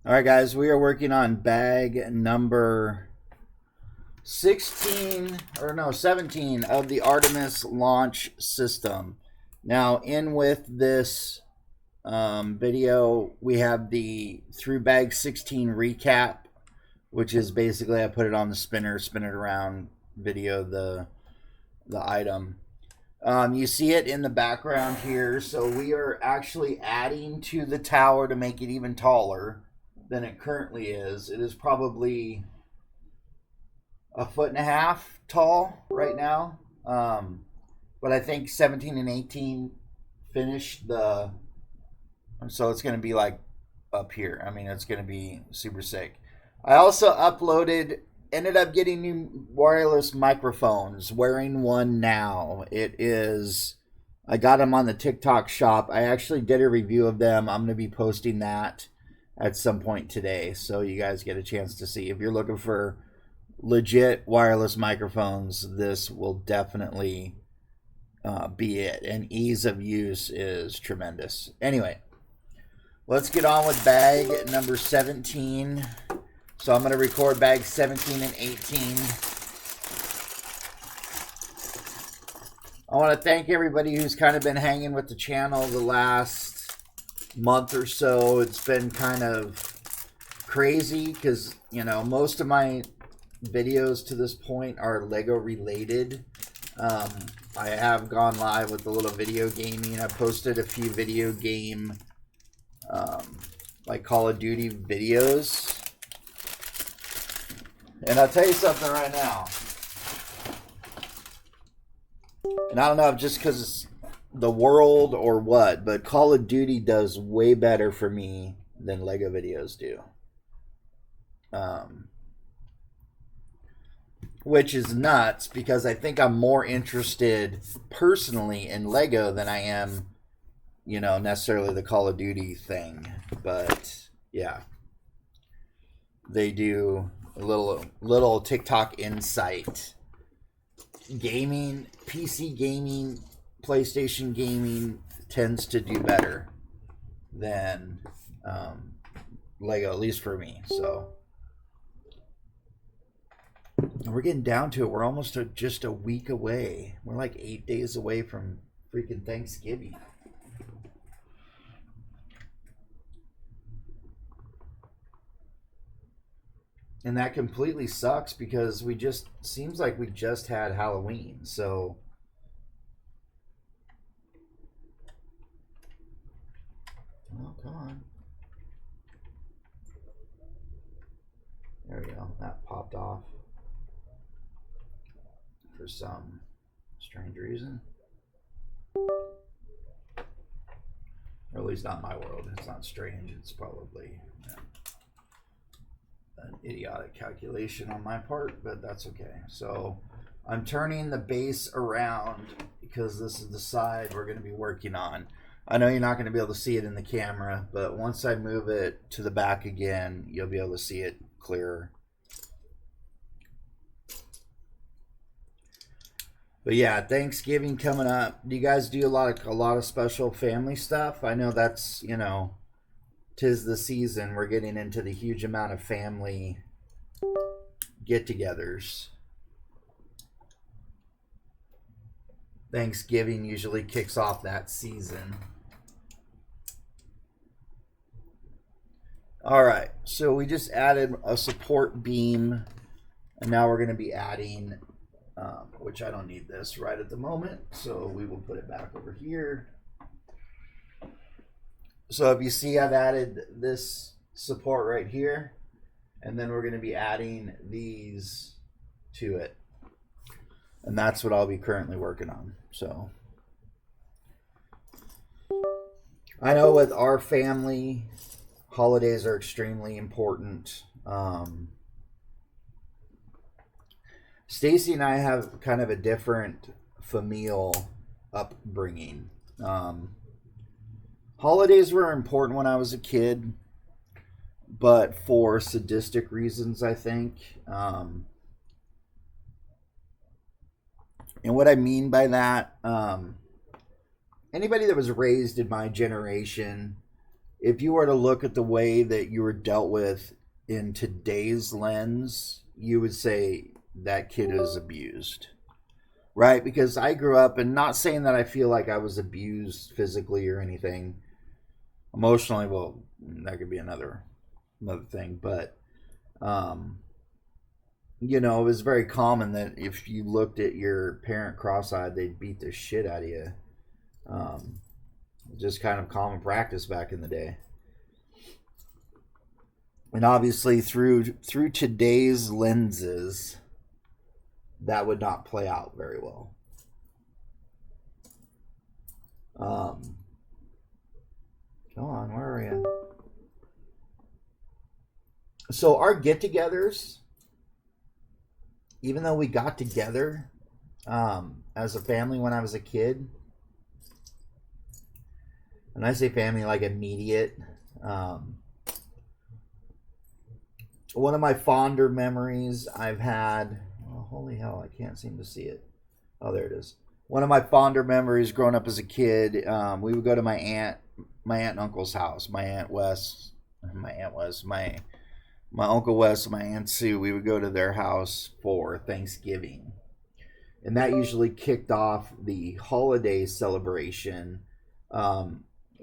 All right, guys, we are working on bag number 17 of the Artemis launch system. Now, in with this video, we have the through bag 16 recap, which is basically I put it on the spinner, spin it around, video the item. You see it in the background here, so we are actually adding to the tower to make it even taller than it currently is. It is probably 1.5 feet tall right now, but I think 17 and 18 finished the, so it's going to be like up here. I mean, it's going to be super sick. I also ended up getting new wireless microphones, wearing one now. I got them on the TikTok shop. I actually did a review of them. I'm going to be posting that at some point today, so you guys get a chance to see. If you're looking for legit wireless microphones, this will definitely be it, and ease of use is tremendous. Anyway, let's get on with bag number 17. So I'm going to record bag 17 and 18. I want to thank everybody who's kind of been hanging with the channel the last month or so. It's been kind of crazy because, you know, most of my videos to this point are Lego related. I have gone live with a little video gaming. I posted a few video game like Call of Duty videos. And I'll tell you something right now. And I don't know if just because it's the world or what, but Call of Duty does way better for me than Lego videos do. Which is nuts, because I think I'm more interested personally in Lego than I am, you know, necessarily the Call of Duty thing. But yeah, they do a little TikTok insight. Gaming, PC gaming, PlayStation gaming tends to do better than Lego, at least for me. So we're getting down to it. We're almost just a week away. We're like 8 days away from freaking Thanksgiving. And that completely sucks because seems like we just had Halloween. So oh, come on. There we go. That popped off for some strange reason. Or at least not my world. It's not strange. It's probably an idiotic calculation on my part, but that's okay. So I'm turning the base around because this is the side we're going to be working on. I know you're not going to be able to see it in the camera, but once I move it to the back again, you'll be able to see it clearer. But yeah, Thanksgiving coming up. Do you guys do a lot of special family stuff? I know that's, you know, 'tis the season. We're getting into the huge amount of family get-togethers. Thanksgiving usually kicks off that season. All right, so we just added a support beam, and now we're going to be adding, which I don't need this right at the moment, so we will put it back over here. So if you see, I've added this support right here, and then we're going to be adding these to it. And that's what I'll be currently working on. So I know with our family, holidays are extremely important. Stacy and I have kind of a different familial upbringing. Holidays were important when I was a kid, but for sadistic reasons, I think. And what I mean by that, anybody that was raised in my generation, if you were to look at the way that you were dealt with in today's lens, you would say that kid is abused. Right? Because I grew up, and not saying that I feel like I was abused physically or anything. Emotionally, well, that could be another thing. But, it was very common that if you looked at your parent cross-eyed, they'd beat the shit out of you. Just kind of common practice back in the day. And obviously through today's lenses, that would not play out very well. Come on, where are you? So our get-togethers, even though we got together as a family when I was a kid, and I say family like immediate, one of my fonder memories I've had, oh, holy hell, I can't seem to see it. Oh, there it is. One of my fonder memories growing up as a kid, we would go to my aunt and uncle's house. My uncle Wes, my Aunt Sue. We would go to their house for Thanksgiving, and that usually kicked off the holiday celebration,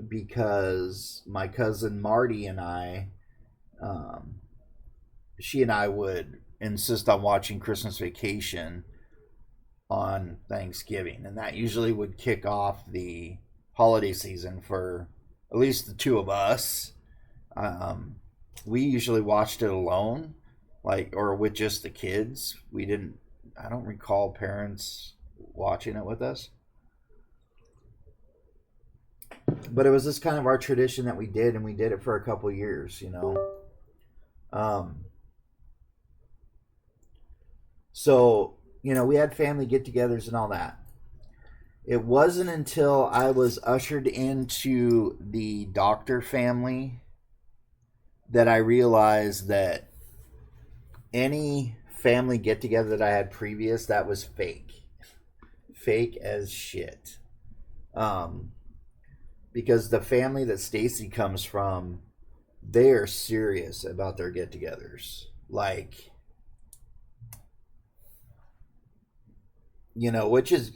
because my cousin Marty and I, she and I would insist on watching Christmas Vacation on Thanksgiving, and that usually would kick off the holiday season for at least the two of us. We usually watched it alone, or with just the kids. I don't recall parents watching it with us. But it was just kind of our tradition that we did, and we did it for a couple years, So, we had family get-togethers and all that. It wasn't until I was ushered into the doctor family that I realized that any family get-together that I had previous, that was fake. Fake as shit. Because the family that Stacy comes from, they are serious about their get-togethers. Which is,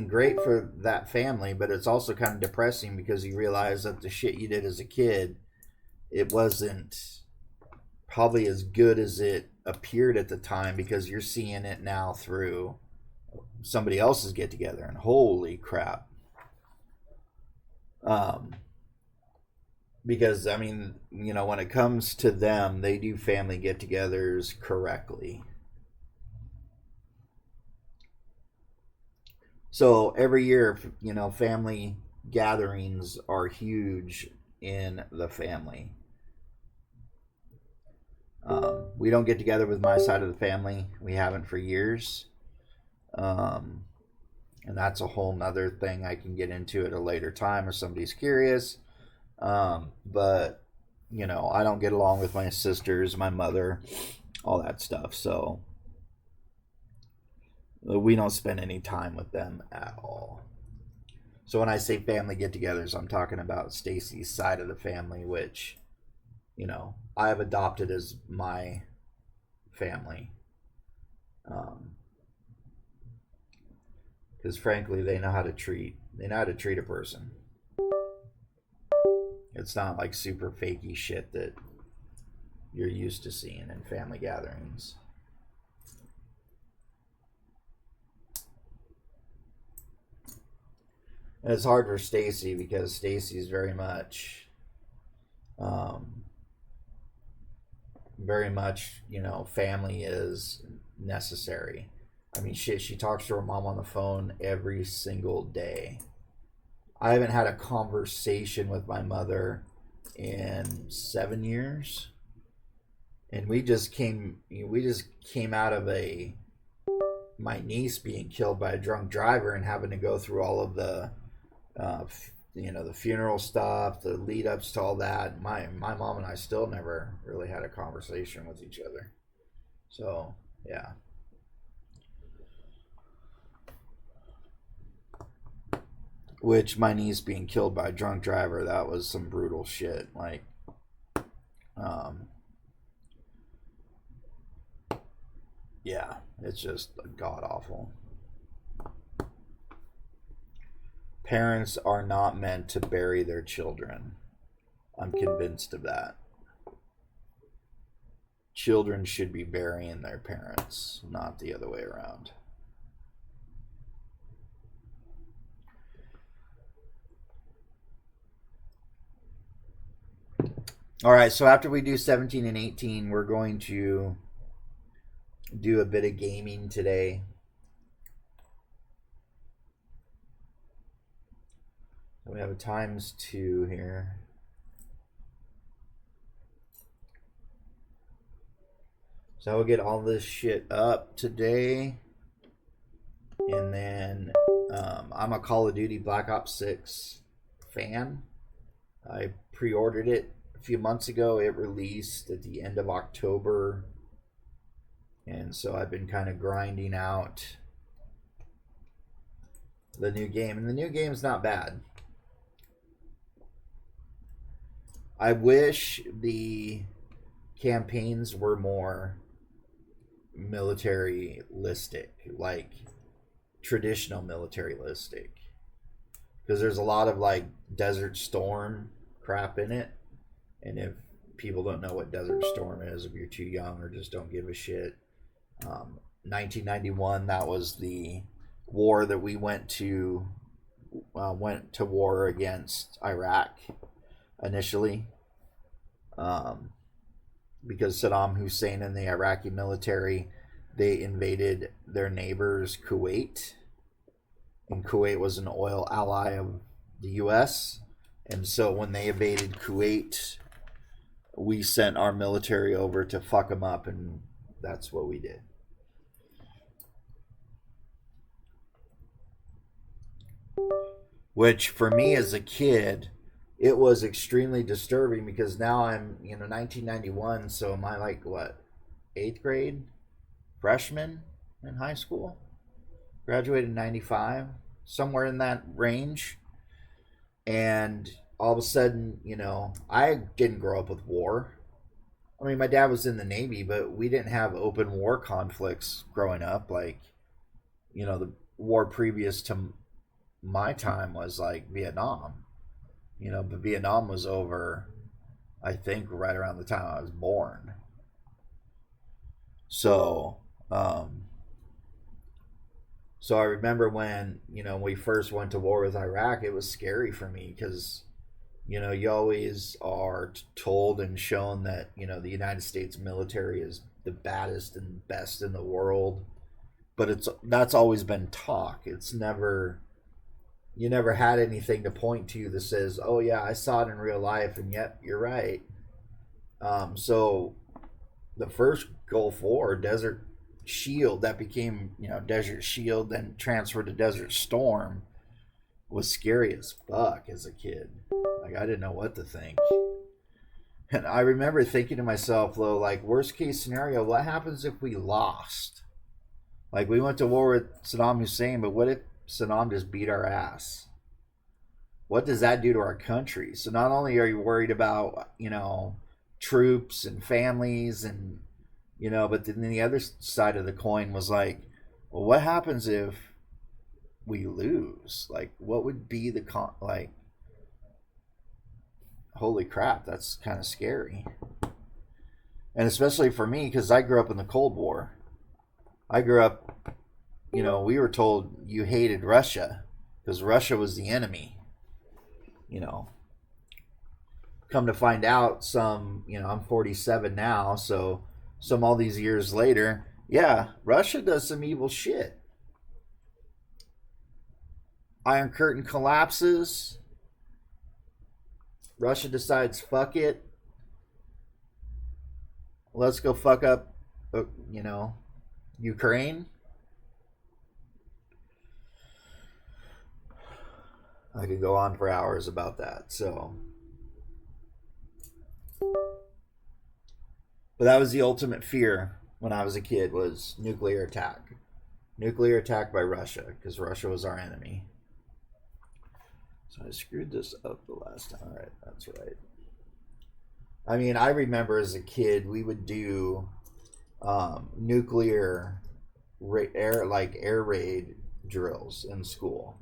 great for that family, but it's also kind of depressing because you realize that the shit you did as a kid, it wasn't probably as good as it appeared at the time, because you're seeing it now through somebody else's get together, and holy crap. Because when it comes to them, they do family get-togethers correctly. So every year, family gatherings are huge in the family. We don't get together with my side of the family. We haven't for years. And that's a whole nother thing I can get into at a later time if somebody's curious. But, I don't get along with my sisters, my mother, all that stuff. So we don't spend any time with them at all. So when I say family get-togethers, I'm talking about Stacy's side of the family, which, I have adopted as my family. Because frankly, they know how to treat a person. It's not like super fakey shit that you're used to seeing in family gatherings. And it's hard for Stacy because Stacy's very much, family is necessary. Shit, she talks to her mom on the phone every single day. I haven't had a conversation with my mother in 7 years. And we just came out of my niece being killed by a drunk driver and having to go through all of the the funeral stuff, the lead ups to all that. My mom and I still never really had a conversation with each other. So, yeah. Which my niece being killed by a drunk driver, that was some brutal shit. Like, yeah, it's just god awful. Parents are not meant to bury their children. I'm convinced of that. Children should be burying their parents, not the other way around. All right, so after we do 17 and 18, we're going to do a bit of gaming today. We have a ×2 here. So we'll get all this shit up today. And then I'm a Call of Duty Black Ops 6 fan. I pre-ordered it a few months ago. It released at the end of October. And so I've been kind of grinding out the new game. And the new game's not bad. I wish the campaigns were more militaristic, like traditional militaristic, because there's a lot of like Desert Storm crap in it. And if people don't know what Desert Storm is, if you're too young or just don't give a shit, 1991, that was the war that we went to war against Iraq initially, because Saddam Hussein and the Iraqi military, they invaded their neighbors Kuwait, and Kuwait was an oil ally of the US. And so when they invaded Kuwait, we sent our military over to fuck them up, and that's what we did. Which for me as a kid, it was extremely disturbing, because now I'm, 1991, so am I like, what, 8th grade? Freshman in high school? Graduated in 95, somewhere in that range. And all of a sudden, I didn't grow up with war. I mean, my dad was in the Navy, but we didn't have open war conflicts growing up. Like, the war previous to my time was like Vietnam. But Vietnam was over, I think, right around the time I was born. So, so I remember when, we first went to war with Iraq, it was scary for me because, you always are told and shown that, the United States military is the baddest and best in the world. But that's always been talk. It's never... You never had anything to point to that says, oh yeah, I saw it in real life, and yep, you're right. So the first Gulf War, Desert Shield, that became, Desert Shield, then transferred to Desert Storm, was scary as fuck as a kid. Like, I didn't know what to think. And I remember thinking to myself, though, like, worst case scenario, what happens if we lost? Like, we went to war with Saddam Hussein, but what if Saddam just beat our ass? What does that do to our country? So not only are you worried about, troops and families and, but then the other side of the coin was like, well, what happens if we lose? Like, what would be the like, holy crap, that's kind of scary. And especially for me, because I grew up in the Cold War. I grew up, we were told you hated Russia because Russia was the enemy. Come to find out, I'm 47 now, so all these years later, yeah, Russia does some evil shit. Iron Curtain collapses. Russia decides, fuck it. Let's go fuck up, Ukraine. I could go on for hours about that. So, but that was the ultimate fear when I was a kid, was nuclear attack by Russia, because Russia was our enemy. So I screwed this up the last time. All right, that's right. I mean, I remember as a kid we would do nuclear air raid drills in school,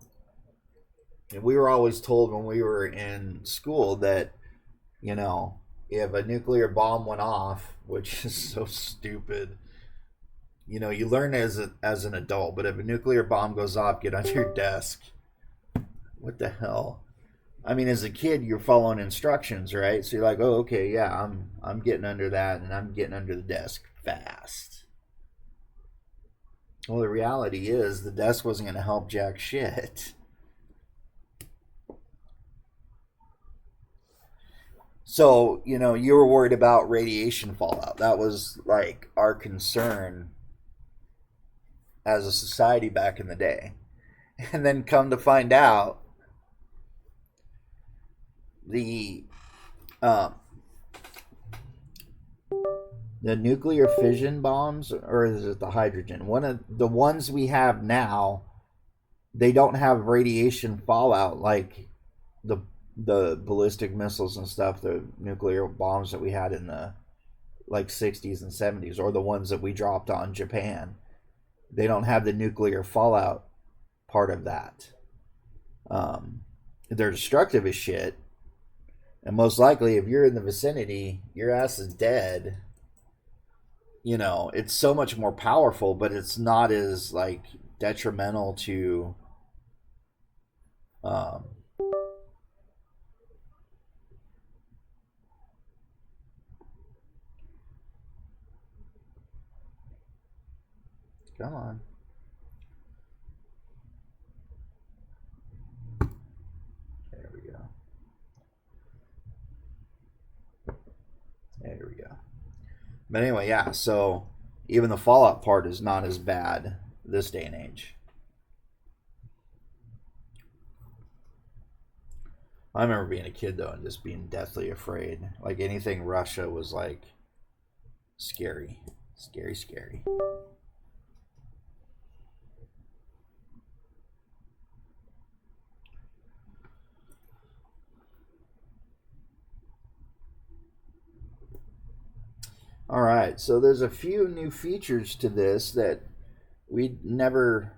and we were always told when we were in school that, you know, if a nuclear bomb went off, which is so stupid, you know, you learn as an adult, but if a nuclear bomb goes off, get under your desk. What the hell? I mean, as a kid, you're following instructions, right? So you're like, oh, okay, yeah, I'm getting under that, and I'm getting under the desk fast. Well, the reality is the desk wasn't going to help jack shit. So, you know, you were worried about radiation fallout. That was like our concern as a society back in the day. And then come to find out, the um, the nuclear fission bombs, or is it the hydrogen? One of the ones we have now, they don't have radiation fallout like the ballistic missiles and stuff, the nuclear bombs that we had in the like 60s and 70s, or the ones that we dropped on Japan. They don't have the nuclear fallout part of that. They're destructive as shit, and most likely, if you're in the vicinity, your ass is dead. You know, it's so much more powerful, but it's not as like detrimental to um, come on. There we go. There we go. But anyway, yeah, so even the fallout part is not as bad this day and age. I remember being a kid though and just being deathly afraid. Like anything Russia was like scary. Scary, scary. All right, so there's a few new features to this that we never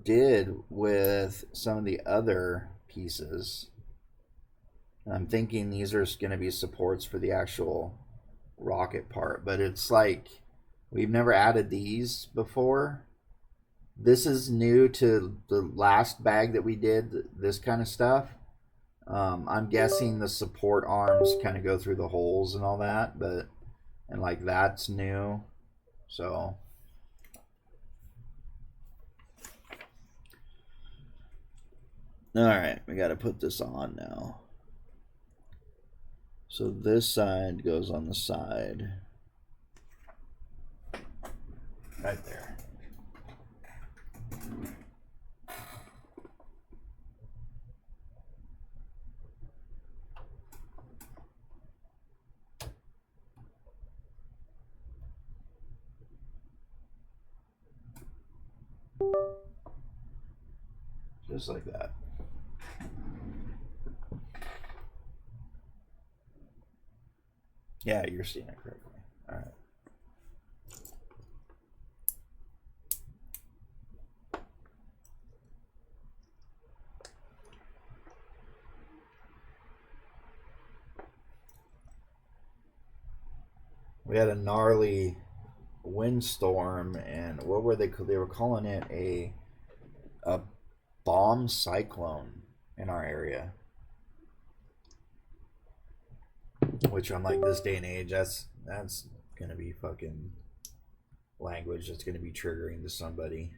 did with some of the other pieces. I'm thinking these are going to be supports for the actual rocket part, but it's like we've never added these before. This is new to the last bag that we did, this kind of stuff. I'm guessing the support arms kind of go through the holes and all that, but and like that's new. So all right, we got to put this on now. So this side goes on the side right there. Just like that. Yeah, you're seeing it correctly. All right. We had a gnarly windstorm, and what were they were calling it a bomb cyclone in our area, which I'm like, this day and age, that's gonna be fucking language that's gonna be triggering to somebody.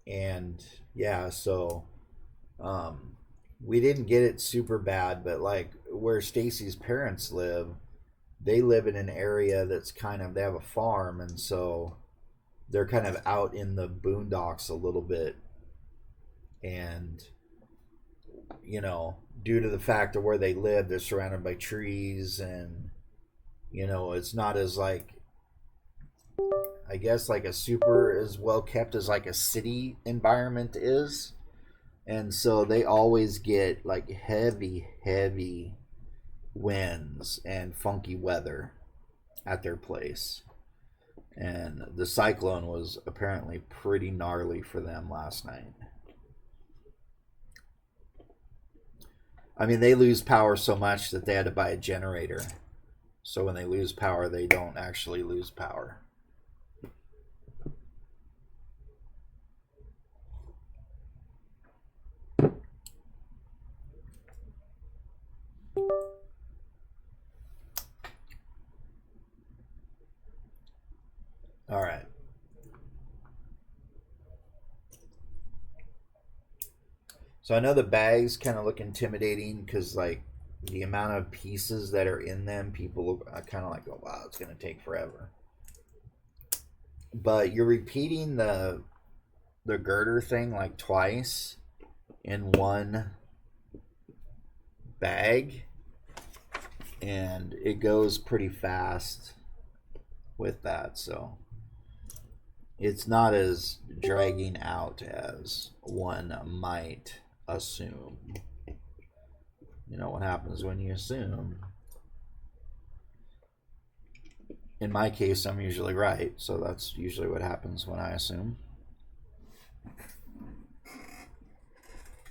And yeah, so we didn't get it super bad, but like where Stacy's parents live, they live in an area that's kind of, they have a farm, and so they're kind of out in the boondocks a little bit. And you know, due to the fact of where they live, they're surrounded by trees, and you know, it's not as like, I guess like a super as well kept as like a city environment is. And so they always get like heavy winds and funky weather at their place. And the cyclone was apparently pretty gnarly for them last night. I mean, they lose power so much that they had to buy a generator. So when they lose power, they don't actually lose power. All right. So I know the bags kind of look intimidating because like the amount of pieces that are in them, people look kind of like, oh wow, it's going to take forever. But you're repeating the girder thing like twice in one bag, and it goes pretty fast with that, so it's not as dragging out as one might assume. You know what happens when you assume. In my case, I'm usually right, so that's usually what happens when I assume.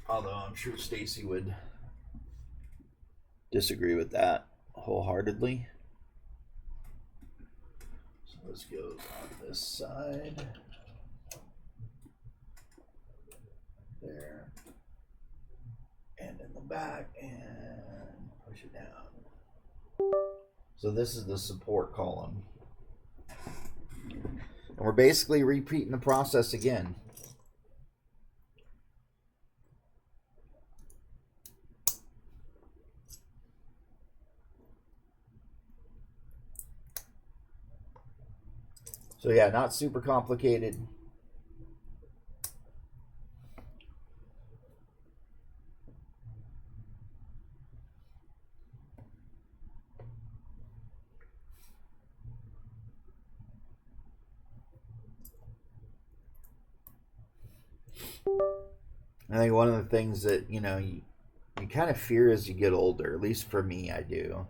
Although I'm sure Stacy would disagree with that wholeheartedly. So this goes on this side. There. And in the back, and push it down. So this is the support column. And we're basically repeating the process again. So yeah, not super complicated. I think one of the things that, you know, you kind of fear as you get older, at least for me, I do.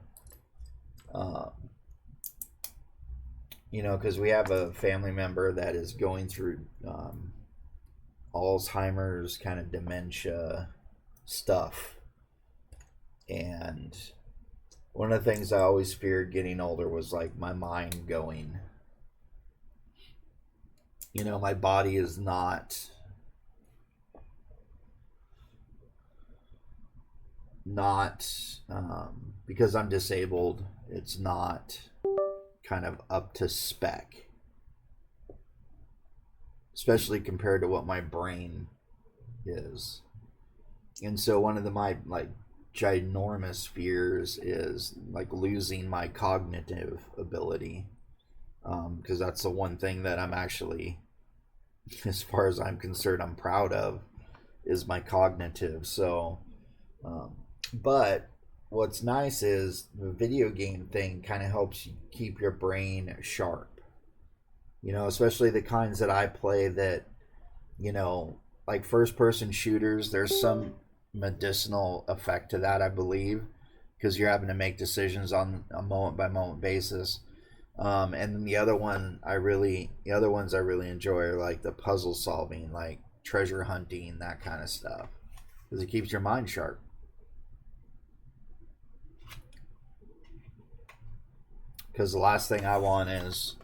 You know, because we have a family member that is going through Alzheimer's, kind of dementia stuff. And one of the things I always feared getting older was like my mind going. You know, my body is not because I'm disabled, it's not kind of up to spec, especially compared to what my brain is. And so one of my like ginormous fears is like losing my cognitive ability, because that's the one thing that I'm actually, as far as I'm concerned, I'm proud of, is my cognitive. So but what's nice is the video game thing kind of helps you keep your brain sharp. You know, especially the kinds that I play that, you know, like first person shooters, there's some medicinal effect to that, I believe, because you're having to make decisions on a moment by moment basis. And then the other ones I really enjoy are like the puzzle solving, like treasure hunting, that kind of stuff, because it keeps your mind sharp. Because the last thing I want is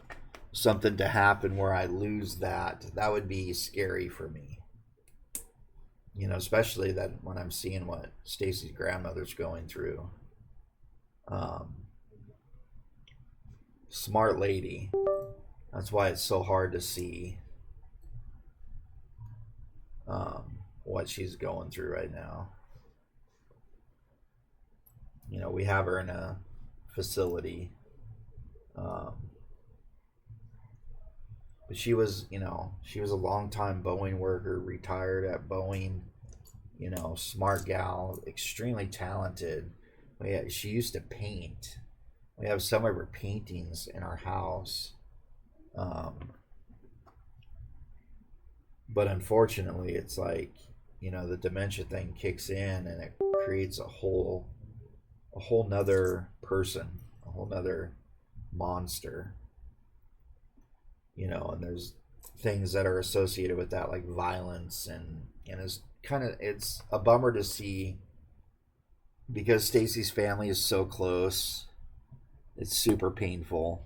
something to happen where I lose that. That would be scary for me. You know, especially that when I'm seeing what Stacy's grandmother's going through. Smart lady. That's why it's so hard to see what she's going through right now. You know, we have her in a facility. But she was, you know, she was a long time Boeing worker, retired at Boeing, you know, smart gal, extremely talented. She used to paint. We have some of her paintings in our house. Um, but unfortunately, it's like, the dementia thing kicks in and it creates a whole nother person, a whole nother monster, and there's things that are associated with that, like violence, and it's a bummer to see because Stacy's family is so close. It's super painful.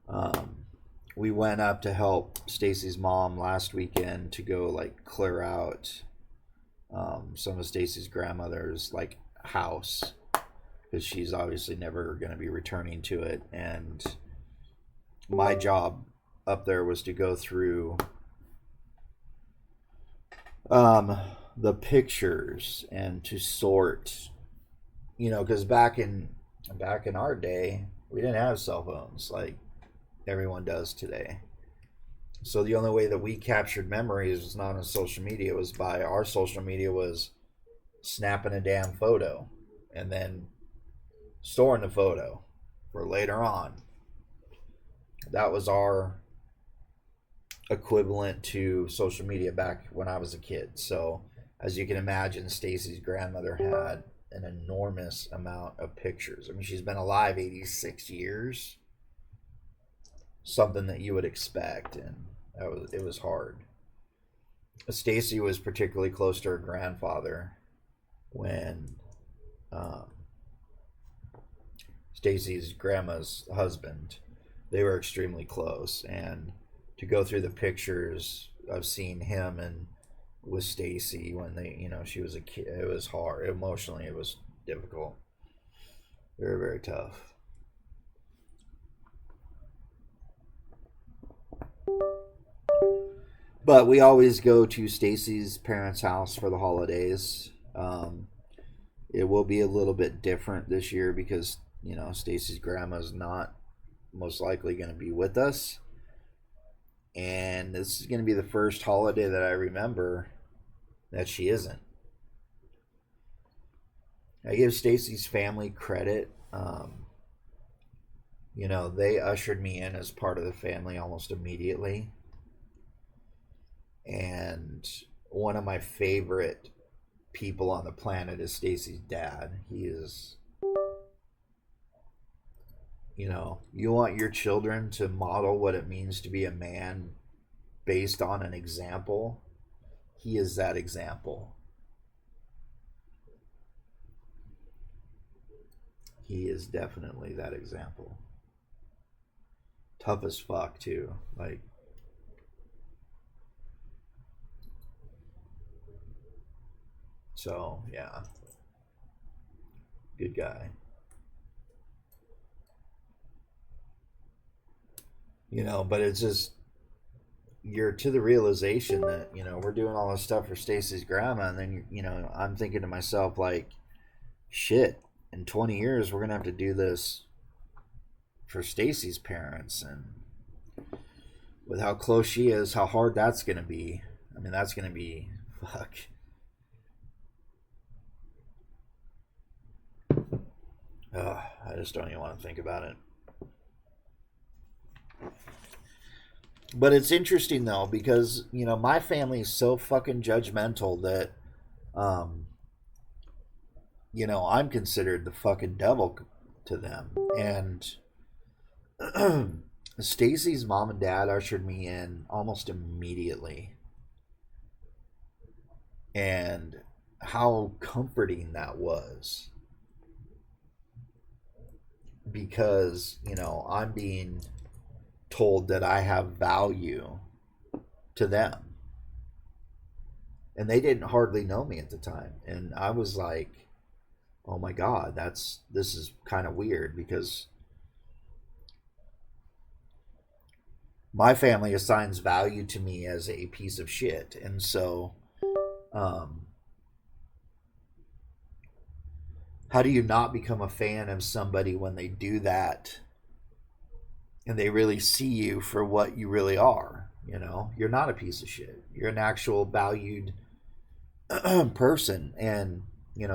Um, we went up to help Stacy's mom last weekend to go like clear out some of Stacy's grandmother's like house because she's obviously never going to be returning to it. And my job up there was to go through the pictures and to sort, because back in our day, we didn't have cell phones like everyone does today. So the only way that we captured memories was not on social media. It was by our social media was snapping a damn photo and then storing the photo for later on. That was our equivalent to social media back when I was a kid. So as you can imagine, Stacy's grandmother had an enormous amount of pictures. I mean, she's been alive 86 years. Something that you would expect, and it was hard. Stacy was particularly close to her grandfather when Stacy's grandma's husband. They were extremely close, and to go through the pictures of seeing him and with Stacy when she was a kid, it was hard. Emotionally, it was difficult. Very, very tough. But we always go to Stacy's parents' house for the holidays. It will be a little bit different this year because Stacy's grandma's not most likely going to be with us, and this is going to be the first holiday that I remember that she isn't. I give Stacy's family credit. They ushered me in as part of the family almost immediately. And one of my favorite people on the planet is Stacy's dad. He is, you want your children to model what it means to be a man based on an example. He is that example. He is definitely that example. Tough as fuck, too. Like, so, yeah. Good guy. But it's just, you're to the realization that, we're doing all this stuff for Stacy's grandma, and then, I'm thinking to myself, like, shit, in 20 years, we're going to have to do this for Stacy's parents, and with how close she is, how hard that's going to be. I mean, that's going to be, fuck. I just don't even want to think about it. But it's interesting though because my family is so fucking judgmental that I'm considered the fucking devil to them. And Stacy's mom and dad ushered me in almost immediately. And how comforting that was. Because, I'm being told that I have value to them. And they didn't hardly know me at the time. And I was like, oh my God, this is kind of weird because my family assigns value to me as a piece of shit. And so, how do you not become a fan of somebody when they do that and they really see you for what you really are? You're not a piece of shit. You're an actual valued person. And,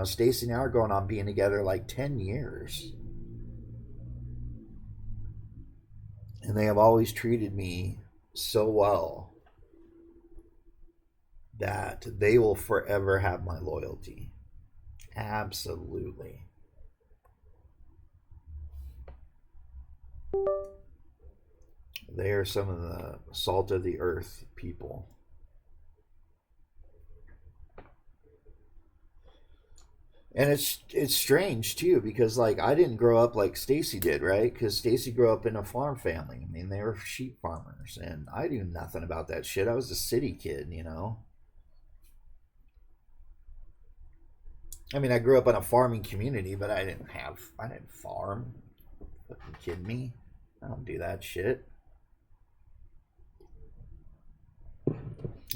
Stacy and I are going on being together like 10 years. And they have always treated me so well that they will forever have my loyalty. Absolutely. They are some of the salt of the earth people. And it's strange too because like I didn't grow up like Stacy did, right? Because Stacy grew up in a farm family. I mean, they were sheep farmers, and I knew nothing about that shit. I was a city kid, you know. I mean, I grew up in a farming community, but I didn't farm. Fucking kidding me? I don't do that shit.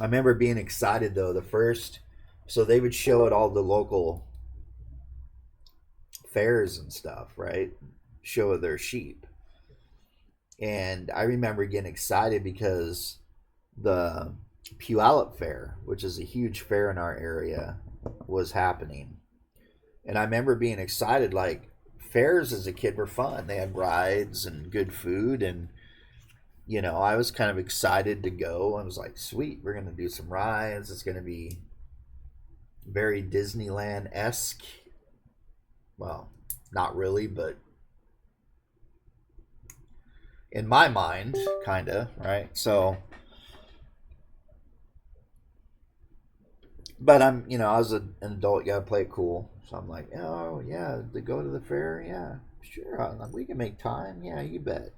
I remember being excited though. So they would show at all the local fairs and stuff, right? Show their sheep. And I remember getting excited because the Puyallup Fair, which is a huge fair in our area, was happening. And I remember being excited, like, fairs as a kid were fun. They had rides and good food. And, you know, I was kind of excited to go. I was like, sweet, we're going to do some rides. It's going to be very Disneyland esque. Well, not really, but in my mind, kind of, right? So, but I was an adult, you gotta play it cool. So I'm like, oh, yeah, to go to the fair, yeah, sure, we can make time, yeah, you bet.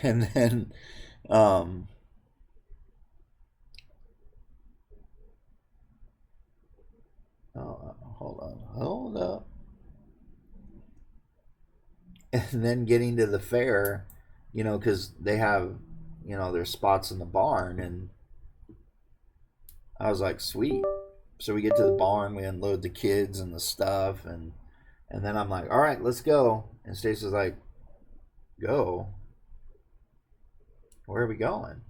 And then, um, hold up. And then getting to the fair, because they have, their spots in the barn, and I was like, sweet. So we get to the barn, we unload the kids and the stuff, and then I'm like, all right, let's go. And Stacey's like, go? Where are we going?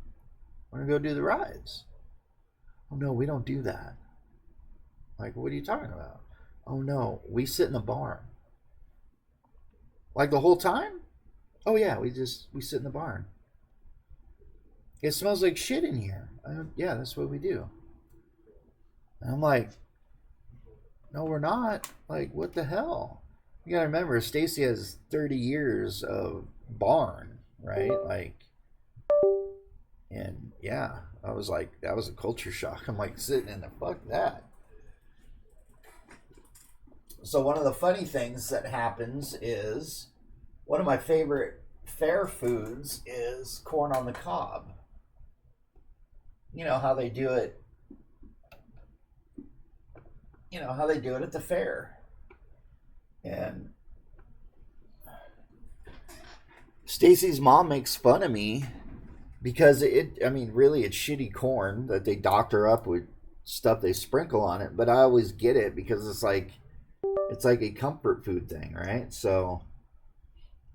We're gonna go do the rides. Oh no, we don't do that. Like, what are you talking about? Oh no, we sit in the barn. Like the whole time? Oh yeah, we sit in the barn. It smells like shit in here. Yeah, that's what we do. And I'm like, no, we're not. Like, what the hell? You gotta remember, Stacy has 30 years of barn, right? Like, and yeah, I was like, that was a culture shock. I'm like, sitting in the fuck that. So one of the funny things that happens is one of my favorite fair foods is corn on the cob. You know how they do it. You know how they do it at the fair. And Stacy's mom makes fun of me because really it's shitty corn that they doctor up with stuff they sprinkle on it, but I always get it because it's like a comfort food thing, right? So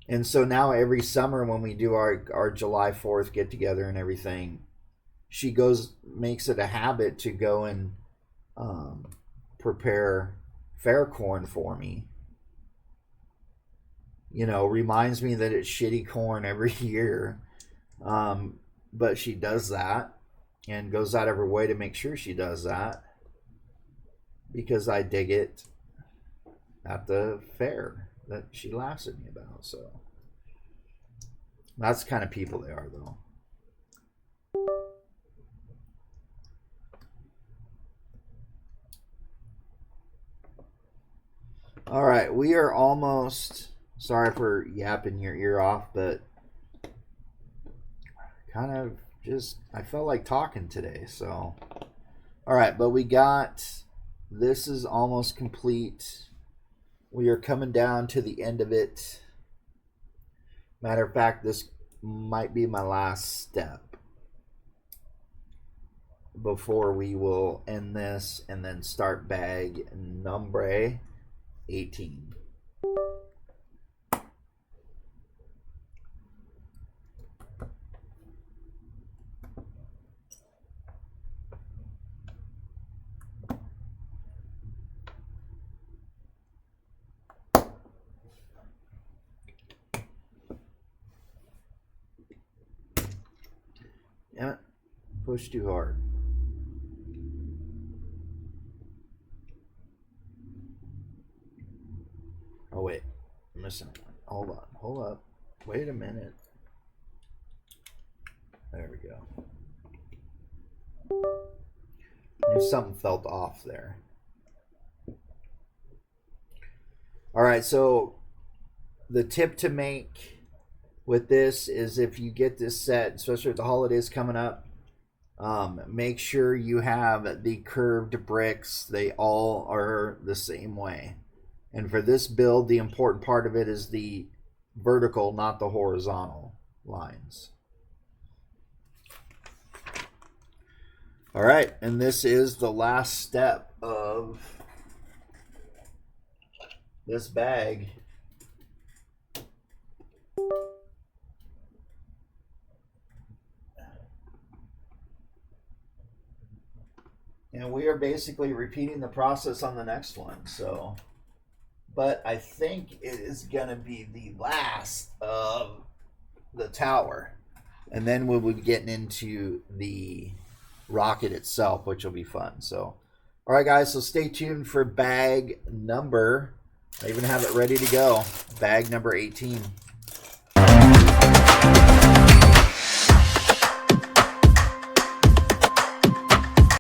now every summer when we do our July 4th get together and everything, she makes it a habit to go and prepare fair corn for me. Reminds me that it's shitty corn every year. But she does that and goes out of her way to make sure she does that because I dig it at the fair that she laughs at me about. So that's the kind of people they are, though. All right, we are almost. Sorry for yapping your ear off, but kind of I felt like talking today. So, all right, but this is almost complete. We are coming down to the end of it. Matter of fact, this might be my last step before we will end this and then start bag number 18. push too hard. Oh wait, I'm missing one. Hold on, hold up. Wait a minute. There we go. I knew something felt off there. All right, so the tip to make with this is if you get this set, especially with the holidays coming up, make sure you have the curved bricks. They all are the same way. And for this build, the important part of it is the vertical, not the horizontal lines. All right, and this is the last step of this bag. And we are basically repeating the process on the next one. So, but I think it is going to be the last of the tower. And then we'll be getting into the rocket itself, which will be fun. So, all right, guys, so stay tuned for bag number, I even have it ready to go, bag number 18.